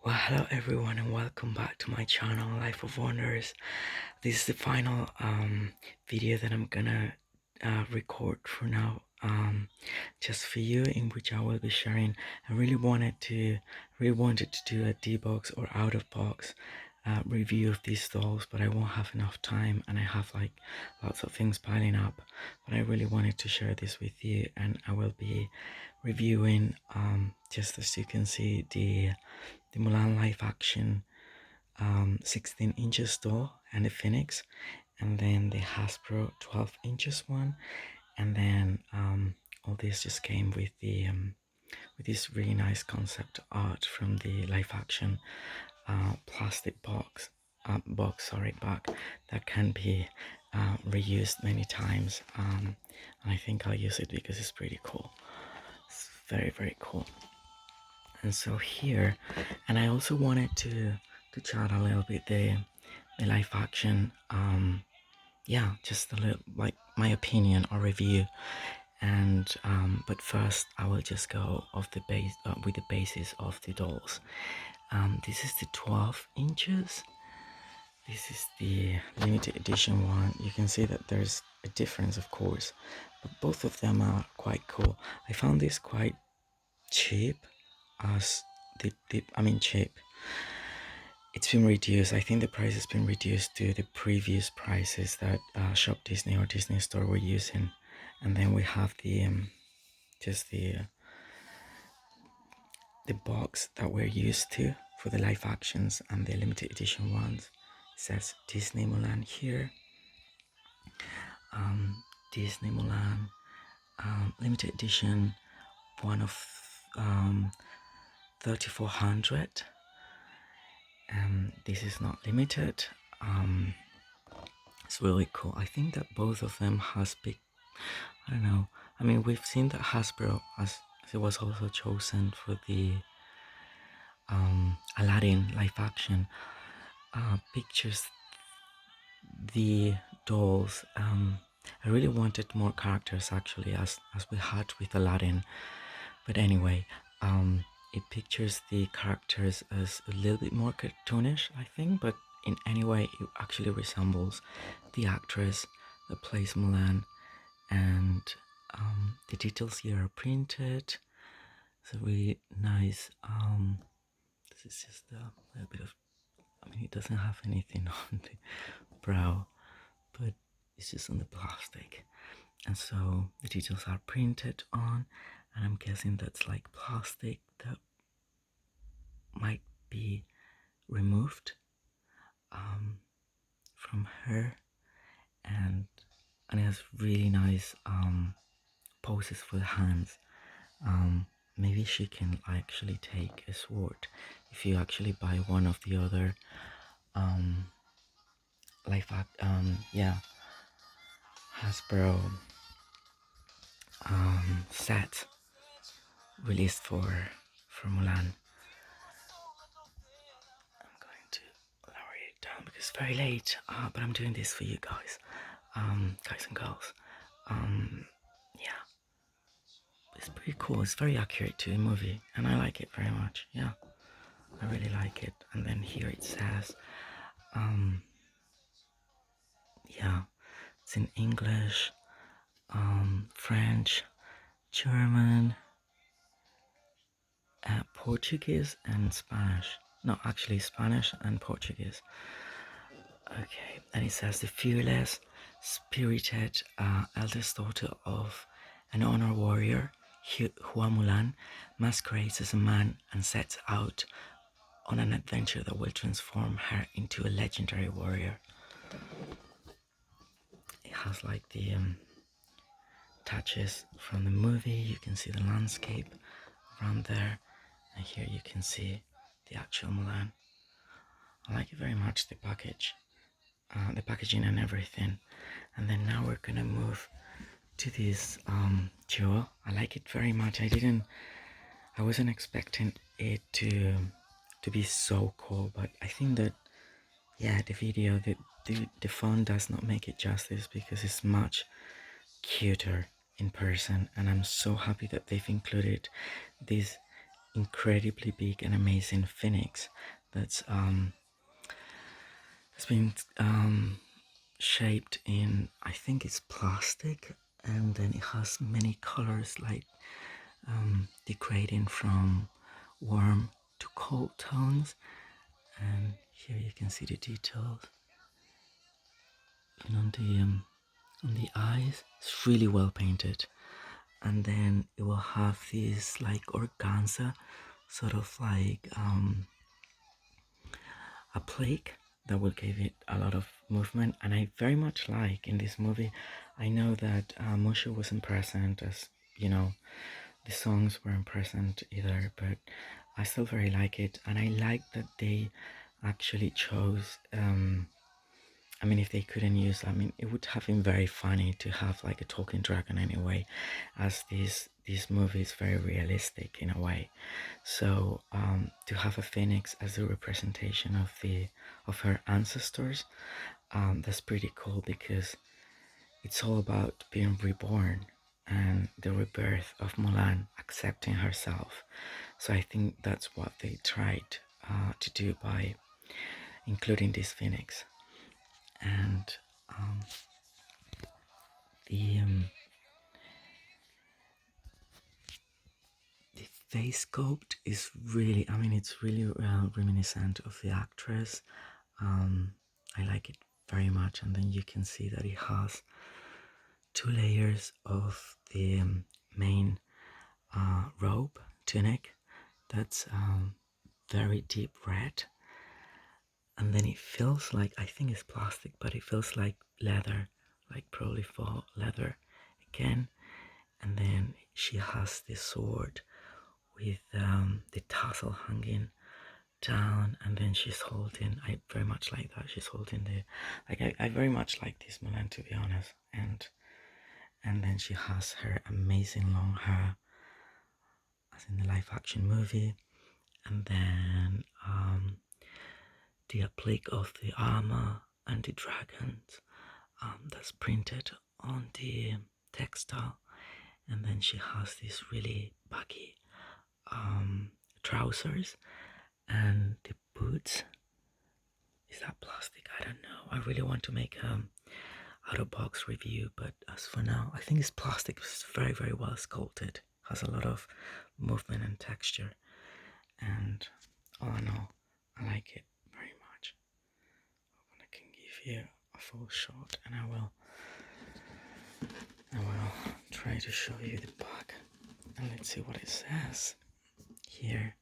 Well, hello everyone and welcome back to my channel, Life of Wonders. This is the final video that I'm gonna record for now, just for you, in which I will be sharing. I really wanted to do a D-box or out of box review of these dolls, but I won't have enough time, and I have like lots of things piling up. But I really wanted to share this with you, and I will be reviewing, just as you can see, the Mulan live action 16 inches doll and the Phoenix, and then the Hasbro 12 inches one, and then all this just came with the with this really nice concept art from the live action plastic bag that can be reused many times, and I think I'll use it because it's pretty cool. It's very cool. And so here, and I also wanted to chat a little bit the live action, yeah, just a little like my opinion or review. And but first I will just go off the base with the basis of the dolls. This is the 12 inches. This is the limited edition one. You can see that there's a difference, of course, but both of them are quite cool. I found this quite cheap, as cheap. It's been reduced. I think the price has been reduced to the previous prices that Shop Disney or Disney Store were using. And then we have the just the box that we're used to for the live actions and the limited edition ones. It says Disney Mulan here. Disney Mulan limited edition, one of 3400. This is not limited. It's really cool. I think that both of them has big, I don't know, I mean, we've seen that Hasbro, as it was also chosen for the Aladdin live action, pictures the dolls. I really wanted more characters, actually, as we had with Aladdin, but anyway, it pictures the characters as a little bit more cartoonish, I think, but in any way it actually resembles the actress that plays Mulan, and the details here are printed. It's a really nice, this is just a little bit of, I mean, it doesn't have anything on the brow, but it's just on the plastic, and so the details are printed on, and I'm guessing that's like plastic that might be removed from her, and it has really nice poses for the hands. Maybe she can actually take a sword if you actually buy one of the other Hasbro set released for Mulan. I'm going to lower it down because it's very late, but I'm doing this for you guys, guys and girls. Yeah, it's pretty cool. It's very accurate to the movie, and I like it very much. Yeah, I really like it. And then here it says, yeah, it's in English, French, German, Portuguese, and Spanish. No, actually Spanish and Portuguese. Okay, and it says the fearless, spirited eldest daughter of an honor warrior, Hua Mulan, masquerades as a man and sets out on an adventure that will transform her into a legendary warrior. It has like the touches from the movie. You can see the landscape around there, and here you can see the actual Mulan. I like it very much, the packaging and everything. And then now we're gonna move to this jewel. I like it very much. I wasn't expecting it to be so cool, but I think that, yeah, the video, the phone does not make it justice, because it's much cuter in person, and I'm so happy that they've included this incredibly big and amazing phoenix that's has been shaped in, I think it's plastic, and then it has many colors, like degrading from warm to cold tones. And here you can see the details, and on the eyes it's really well painted. And then it will have this like organza, sort of like a plaque that will give it a lot of movement. And I very much like in this movie, I know that Mushu wasn't present, as you know, the songs weren't present either, but I still very like it. And I like that they actually chose I mean, if they couldn't use, I mean, it would have been very funny to have like a talking dragon anyway, as this movie is very realistic in a way. So to have a phoenix as a representation of her ancestors, that's pretty cool, because it's all about being reborn and the rebirth of Mulan, accepting herself. So I think that's what they tried to do by including this phoenix. And um, the um, the face sculpt is really, I mean, it's really reminiscent of the actress. I like it very much. And then you can see that it has two layers of the main robe tunic that's very deep red. And then it feels like, I think it's plastic, but it feels like leather, like probably for leather again. And then she has this sword with the tassel hanging down, and then she's holding, I very much like that, she's holding the, like, I very much like this Mulan, to be honest. And then she has her amazing long hair as in the live action movie. And then the applique of the armor and the dragons, that's printed on the textile. And then she has these really baggy trousers, and the boots, is that plastic? I don't know. I really want to make out of box review, but as for now, I think it's plastic. It's very, very well sculpted, has a lot of movement and texture, and all in all, I like it very much. I can give you a full shot, and I will try to show you the back, and let's see what it says here.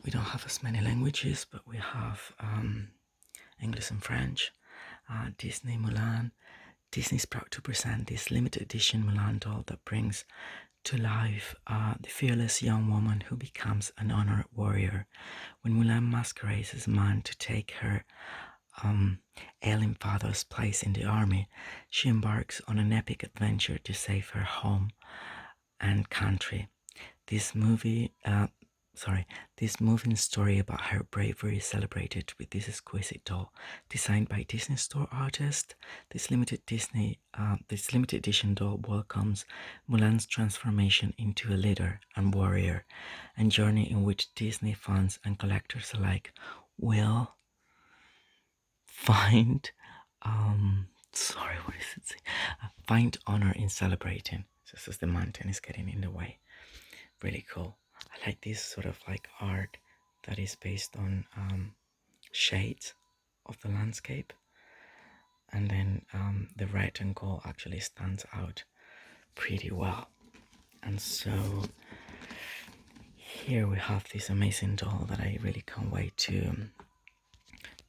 We don't have as many languages, but we have English and French. Disney Mulan. Disney is proud to present this limited edition Mulan doll that brings to life the fearless young woman who becomes an honored warrior. When Mulan masquerades as a man to take her ailing father's place in the army, she embarks on an epic adventure to save her home and country. This moving story about her bravery is celebrated with this exquisite doll, designed by Disney Store artist. This limited edition doll welcomes Mulan's transformation into a leader and warrior, and journey in which Disney fans and collectors alike will find find honor in celebrating. Just as the mountain is getting in the way. Really cool. I like this sort of like art that is based on shades of the landscape, and then the red and gold actually stands out pretty well. And so here we have this amazing doll that I really can't wait to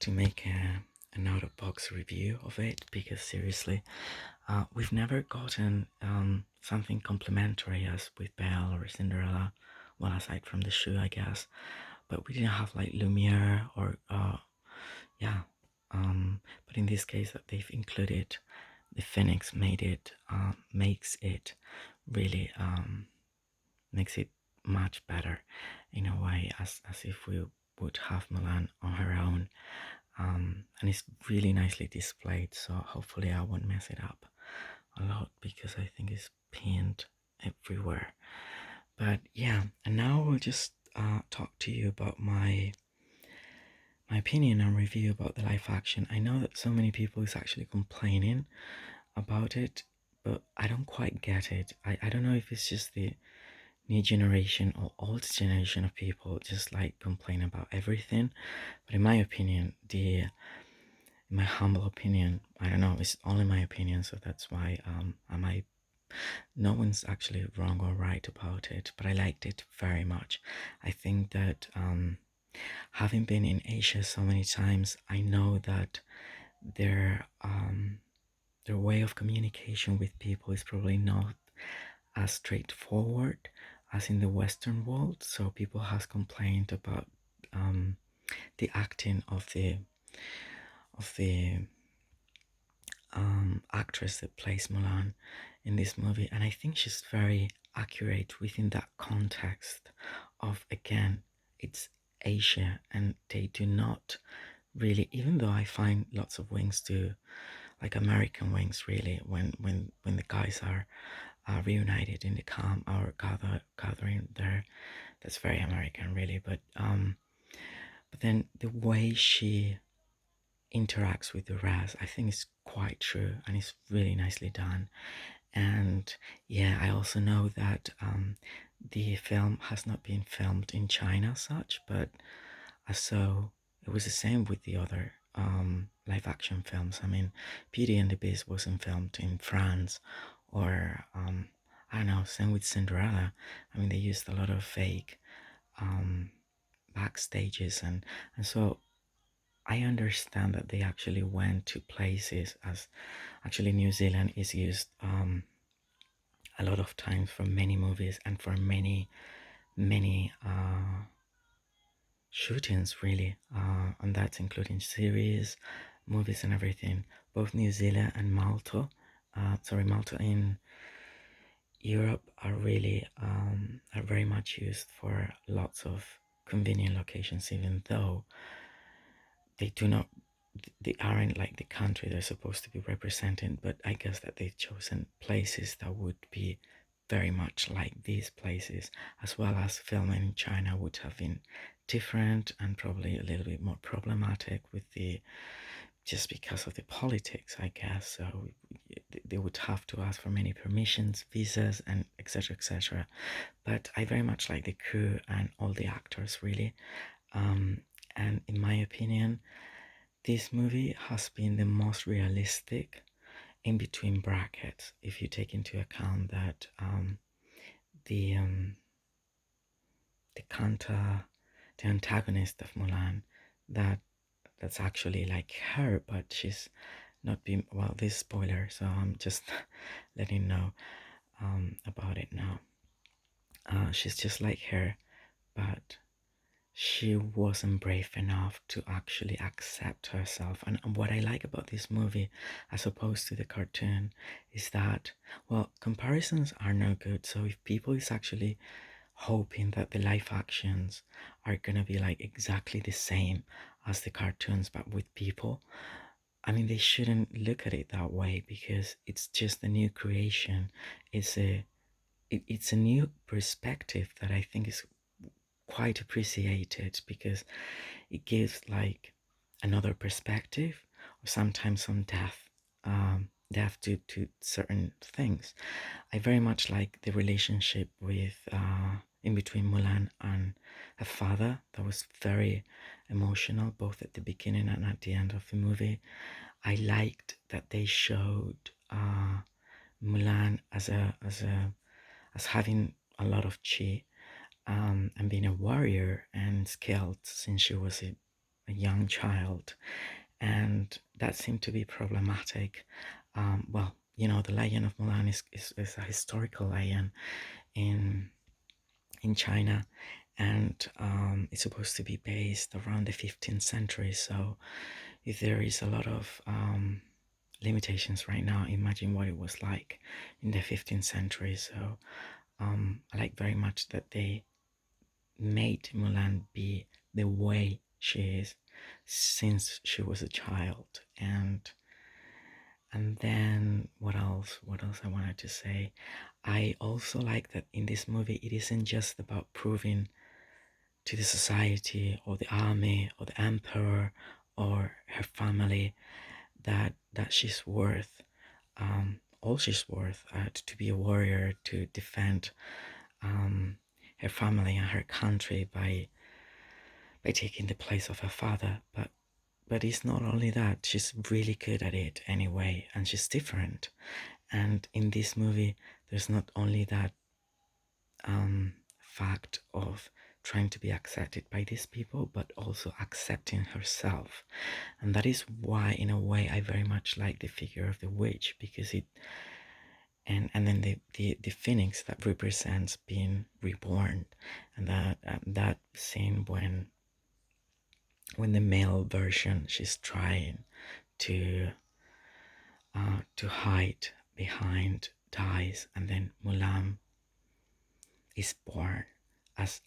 make an out of box review of it, because seriously, we've never gotten something complimentary as with Belle or Cinderella, well, aside from the shoe, I guess, but we didn't have like Lumiere or but in this case that they've included the Phoenix makes it really makes it much better in a way, as if we would have Mulan on her own. And it's really nicely displayed, so hopefully I won't mess it up a lot, because I think it's pinned everywhere. But yeah, and now we'll just talk to you about my opinion and review about the live action. I know that so many people is actually complaining about it, but I don't quite get it. I don't know if it's just the new generation or old generation of people just like complain about everything. But in my opinion, in my humble opinion, I don't know, it's only my opinion, so that's why I might, no one's actually wrong or right about it, but I liked it very much. I think that having been in Asia so many times, I know that their way of communication with people is probably not as straightforward as in the Western world. So people has complained about the acting of the actress that plays Mulan in this movie, and I think she's very accurate within that context of, again, it's Asia, and they do not really, even though I find lots of wings do like American wings, really, when the guys are reunited in the camp or gathering there, that's very American, really. But then the way she interacts with the rest, I think is quite true, and it's really nicely done. And yeah, I also know that the film has not been filmed in China as such, but so it was the same with the other live action films. I mean, Beauty and the Beast wasn't filmed in France, or I don't know, same with Cinderella. I mean, they used a lot of fake um, backstages, and so I understand that they actually went to places, as actually New Zealand is used a lot of times for many movies and for many shootings, really, and that's including series, movies, and everything. Both New Zealand and Malta in Europe are really are very much used for lots of convenient locations, even though they do not, they aren't like the country they're supposed to be representing. But I guess that they've chosen places that would be very much like these places, as well as filming in China would have been different and probably a little bit more problematic with the, just because of the politics, I guess. So they would have to ask for many permissions, visas, and etc. etc. But I very much like the crew and all the actors, really. um, and in my opinion, this movie has been the most realistic, in between brackets, if you take into account that the the counter, the antagonist of Mulan, that's actually like her, but she's not being, well, this spoiler, so I'm just letting you know about it now. She's just like her, but she wasn't brave enough to actually accept herself. And what I like about this movie, as opposed to the cartoon, is that, well, comparisons are no good. So if people is actually hoping that the live actions are gonna be like exactly the same as the cartoons, but with people, I mean, they shouldn't look at it that way, because it's just a new creation. It's it's a new perspective that I think is quite appreciated, because it gives like another perspective, or sometimes some depth to certain things. I very much like the relationship with in between Mulan and her father. That was very emotional, both at the beginning and at the end of the movie. I liked that they showed Mulan as having a lot of chi, and being a warrior and skilled since she was a young child, and that seemed to be problematic. Well, you know, the Lion of Mulan is a historical lion in China, and it's supposed to be based around the 15th century. So if there is a lot of limitations right now, imagine what it was like in the 15th century. So I like very much that they made Mulan be the way she is since she was a child. And And then what else? What else I wanted to say? I also like that in this movie, it isn't just about proving to the society or the army or the emperor or her family that she's worth all she's worth to be a warrior, to defend her family and her country by taking the place of her father. But it's not only that, she's really good at it anyway, and she's different. And in this movie, there's not only that fact of trying to be accepted by these people, but also accepting herself. And that is why, in a way, I very much like the figure of the witch, because it and then the phoenix that represents being reborn, and that scene when the male version, she's trying to hide behind ties, and then Mulan is born as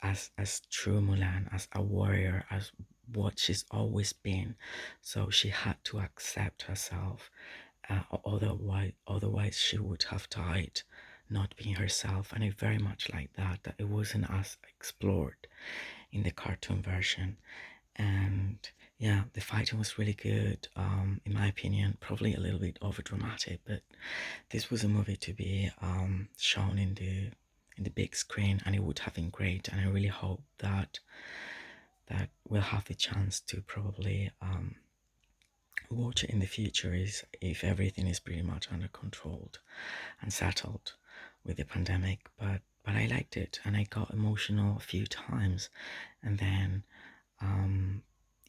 true Mulan, as a warrior, as what she's always been. So she had to accept herself. Otherwise she would have died not being herself. And I very much like that it wasn't as explored in the cartoon version. And yeah, the fighting was really good, in my opinion, probably a little bit over dramatic, but this was a movie to be shown in the big screen, and it would have been great. And I really hope that we'll have the chance to probably watch it in the future, is if everything is pretty much under control and settled with the pandemic. But I liked it, and I got emotional a few times. And then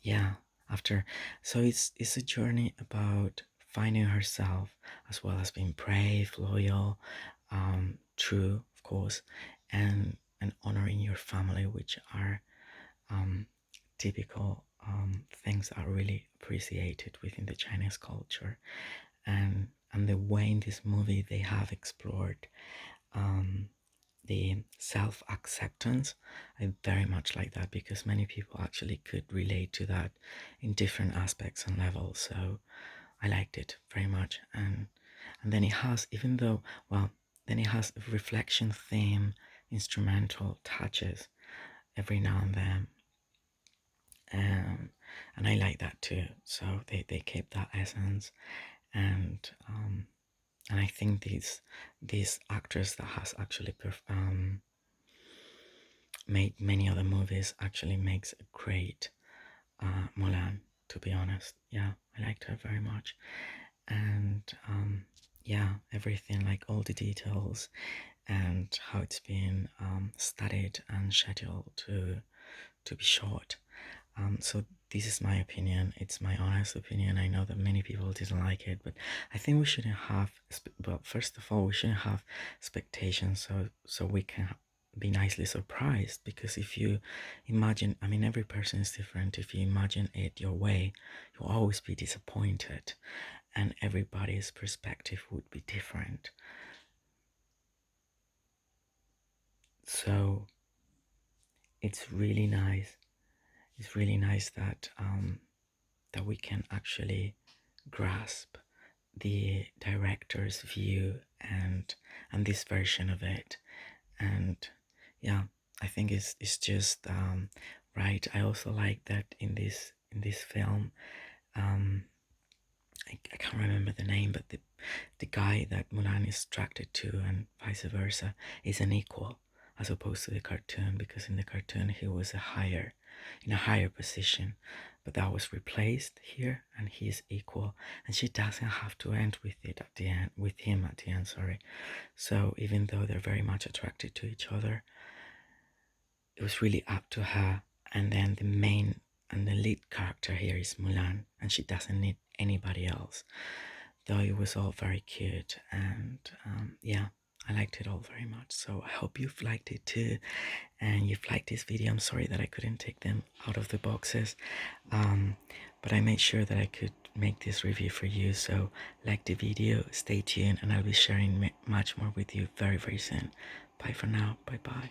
yeah, after, so it's a journey about finding herself, as well as being brave, loyal, true, of course, and honoring your family, which are typical things that are really appreciated within the Chinese culture. And the way in this movie they have explored the self-acceptance, I very much like that, because many people actually could relate to that in different aspects and levels. So I liked it very much. And then it has, even though, well, then it has a reflection theme, instrumental touches every now and then. And I like that too. So they kept that essence. And I think these actress that has actually made many other movies actually makes a great Mulan, to be honest. Yeah, I liked her very much. And yeah, everything, like all the details and how it's been studied and scheduled to be shot. So this is my opinion. It's my honest opinion. I know that many people didn't like it, but I think we shouldn't have. Well, first of all, we shouldn't have expectations, so we can be nicely surprised. Because if you imagine, I mean, every person is different. If you imagine it your way, you'll always be disappointed, and everybody's perspective would be different. So it's really nice. It's really nice that that we can actually grasp the director's view and this version of it. And yeah, I think it's just right. I also like that in this film, I can't remember the name, but the guy that Mulan is attracted to, and vice versa, is an equal, as opposed to the cartoon, because in the cartoon he was in a higher position, but that was replaced here, and he is equal, and she doesn't have to end with him at the end. Sorry. So even though they're very much attracted to each other, it was really up to her. And then the main and the lead character here is Mulan, and she doesn't need anybody else. Though it was all very cute, and yeah, I liked it all very much. So I hope you've liked it too, and you've liked this video. I'm sorry that I couldn't take them out of the boxes, but I made sure that I could make this review for you. So like the video, stay tuned, and I'll be sharing much more with you very, very soon. Bye for now. Bye bye.